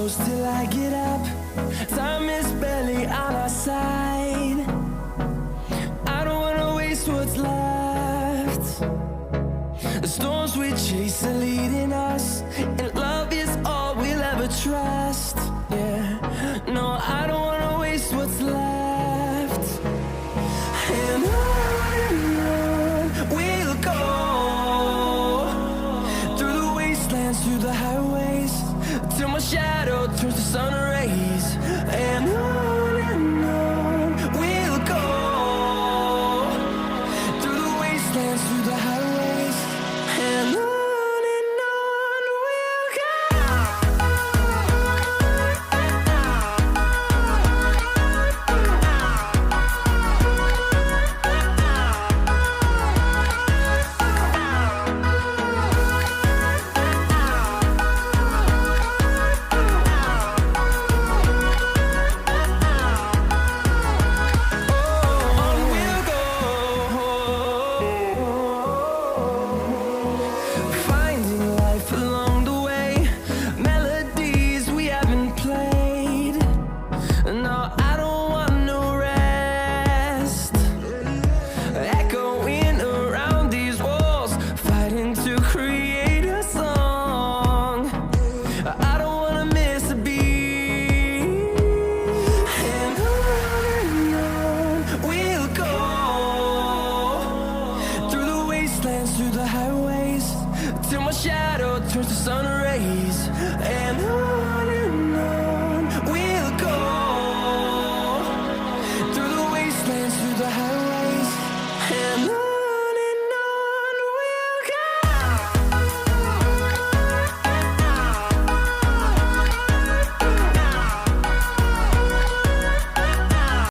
close till I get up. Time is barely on our side. I don't wanna waste what's left. The storms we chase are leading us, and love is all we'll ever trust. Yeah, no, I don't wanna waste what's left. And on we'll go, through the wastelands, through the highways, till my shadow turns to sun rays. And on we'll go, through the wastelands, through the highways, and on we'll go. Finding life along the way, melodies we haven't played. No,